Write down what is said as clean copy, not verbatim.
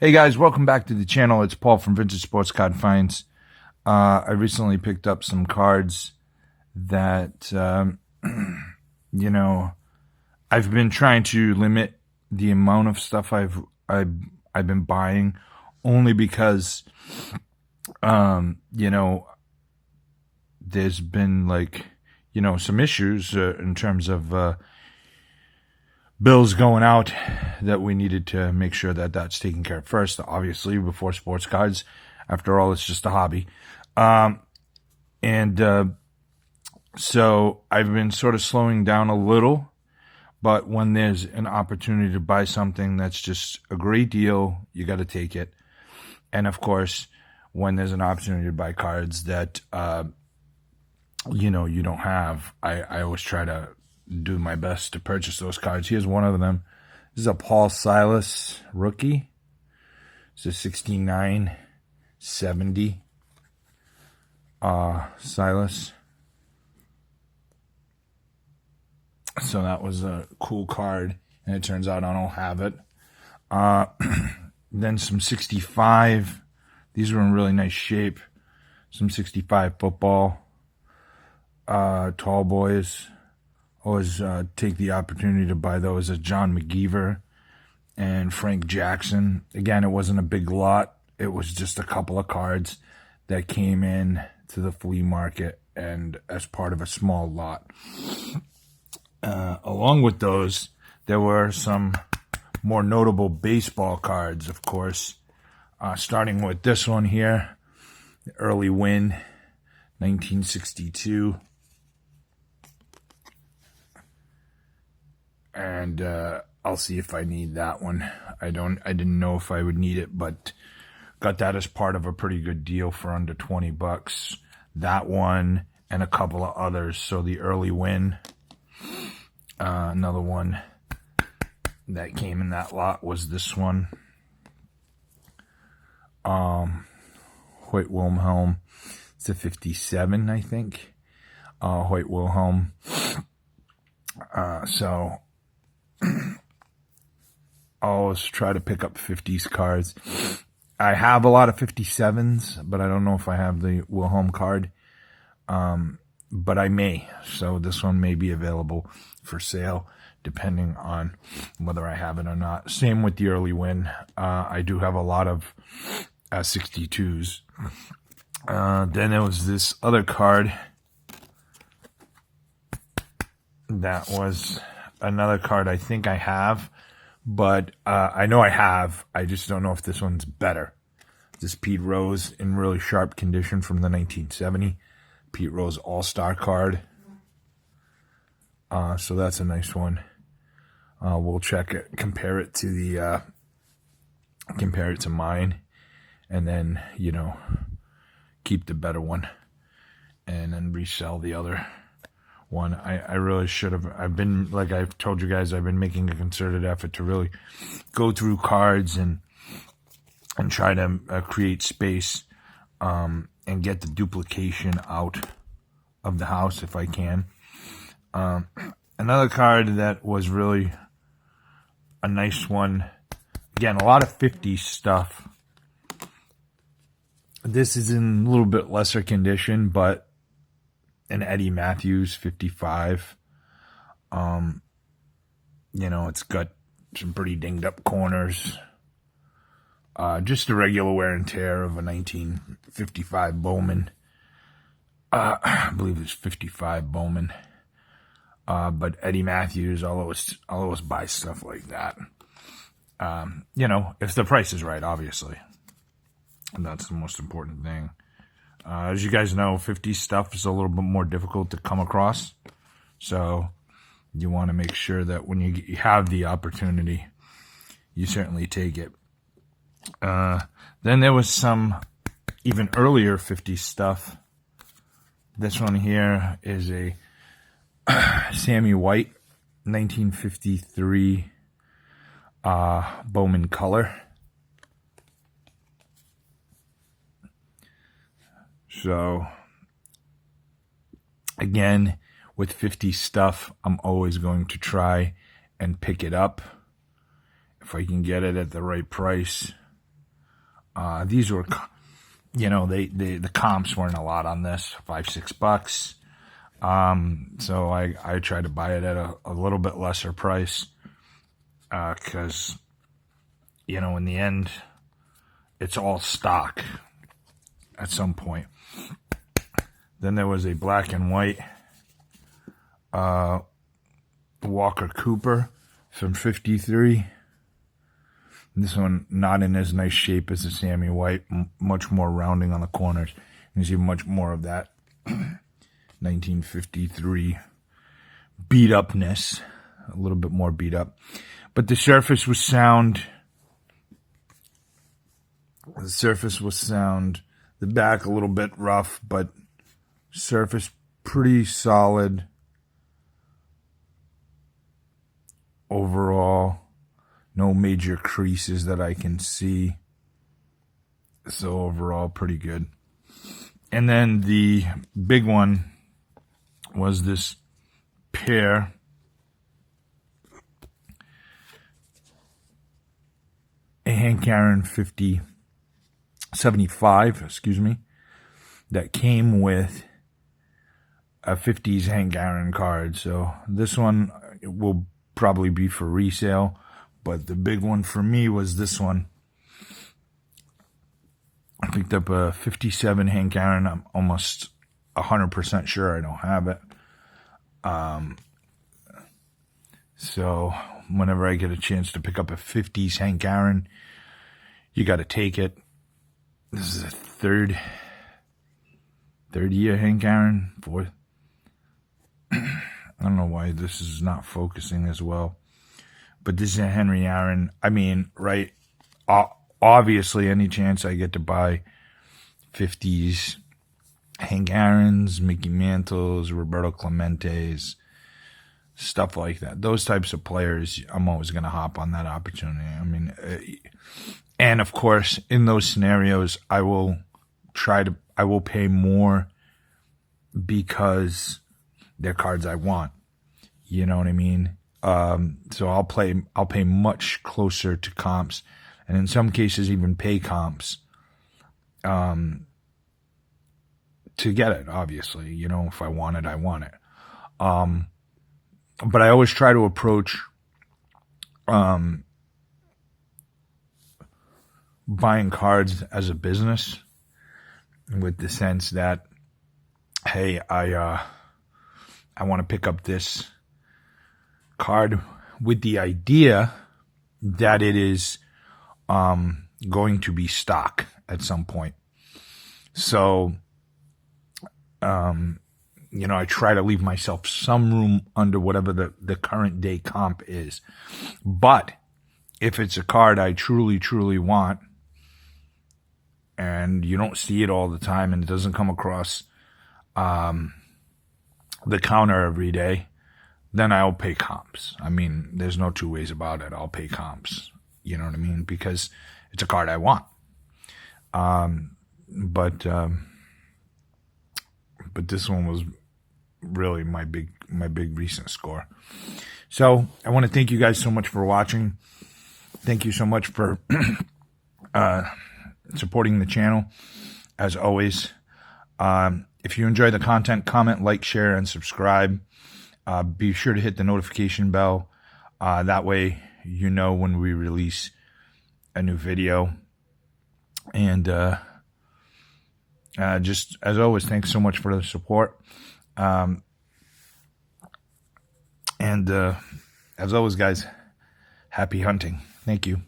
Hey guys, welcome back to the channel. It's Paul from Vintage Sports Card Finds. I recently picked up some cards that, I've been trying to limit the amount of stuff I've been buying, only because, there's been some issues in terms of bills going out that we needed to make sure that that's taken care of first, obviously, before sports cards. After all, it's just a hobby. So I've been sort of slowing down a little, but when there's an opportunity to buy something that's just a great deal, you got to take it. And of course, when there's an opportunity to buy cards that, you don't have, I always try to do my best to purchase those cards. Here's one of them. This is a Paul Silas rookie. It's a 69-70 Silas. So that was a cool card, and it turns out I don't have it. Then some 65. These were in really nice shape. Some 65 football. Tall boys. Always take the opportunity to buy those as John McGeever and Frank Jackson. Again, it wasn't a big lot. It was just a couple of cards that came in to the flea market and as part of a small lot. Along with those, there were some more notable baseball cards, of course, starting with this one here, the early win, 1962. And I'll see if I need that one. I didn't know if I would need it, but got that as part of a pretty good deal for under $20. That one and a couple of others. So the early win, another one that came in that lot was this one. Hoyt Wilhelm. It's a 57, I think. Hoyt Wilhelm. So I always try to pick up 50s cards. I have a lot of 57s, but I don't know if I have the Wilhelm card. But I may. So this one may be available for sale, depending on whether I have it or not. Same with the early win. I do have a lot of 62s. Then there was this other card that was another card I think I have, but I know I have. I just don't know if this one's better. This Pete Rose in really sharp condition from the 1970 Pete Rose All-Star card. So that's a nice one. We'll check it, compare it to mine, and then keep the better one, and then resell the other one. I really should have. I've been, like I've told you guys, I've been making a concerted effort to really go through cards and try to create space and get the duplication out of the house if I can. Another card that was really a nice one. Again, a lot of 50s stuff. This is in a little bit lesser condition, but an Eddie Mathews 55. It's got some pretty dinged up corners. Just a regular wear and tear of a 1955 Bowman. I believe it's 55 Bowman. But Eddie Mathews, I'll always buy stuff like that. If the price is right, obviously. And that's the most important thing. As you guys know, 50 stuff is a little bit more difficult to come across. So you want to make sure that when you have the opportunity, you certainly take it. Then there was some even earlier 50 stuff. This one here is a Sammy White 1953 Bowman color. So, again, with 50 stuff, I'm always going to try and pick it up if I can get it at the right price. These were, you know, the comps weren't a lot on this, $5-6. So I tried to buy it at a little bit lesser price, because, you know, in the end, it's all stock at some point. Then there was a black and white Walker Cooper from 53. This one not in as nice shape as the Sammy White, much more rounding on the corners. You see much more of that 1953 beat upness, a little bit more beat up. But the surface was sound. The surface was sound. The back a little bit rough, but surface pretty solid overall. No major creases that I can see. So overall, pretty good. And then the big one was this pair. A Hank Aaron 75, excuse me, that came with a 50s Hank Aaron card. So this one will probably be for resale. But the big one for me was this one. I picked up a 57 Hank Aaron. I'm almost 100% sure I don't have it. So whenever I get a chance to pick up a 50s Hank Aaron, you got to take it. This is a third year Hank Aaron. Fourth. I don't know why this is not focusing as well. But this is a Henry Aaron. I mean, right, obviously any chance I get to buy 50s Hank Aaron's, Mickey Mantles, Roberto Clemente's, stuff like that. Those types of players, I'm always going to hop on that opportunity. I mean, and of course, in those scenarios, I will pay more because they're cards I want. You know what I mean? So I'll pay much closer to comps, and in some cases even pay comps, to get it, obviously. You know, if I want it, I want it. But I always try to approach, buying cards as a business, with the sense that, hey, I want to pick up this card with the idea that it is going to be stock at some point. So, you know, I try to leave myself some room under whatever the current day comp is. But if it's a card I truly, truly want, and you don't see it all the time, and it doesn't come across the counter every day, then I'll pay comps. I mean, there's no two ways about it. I'll pay comps. You know what I mean? Because it's a card I want. But this one was really my big recent score. So I want to thank you guys so much for watching. Thank you so much for supporting the channel, as always. If you enjoy the content, comment, like, share, and subscribe. Be sure to hit the notification bell. That way you know when we release a new video. And just as always, thanks so much for the support. And as always, guys, happy hunting. Thank you.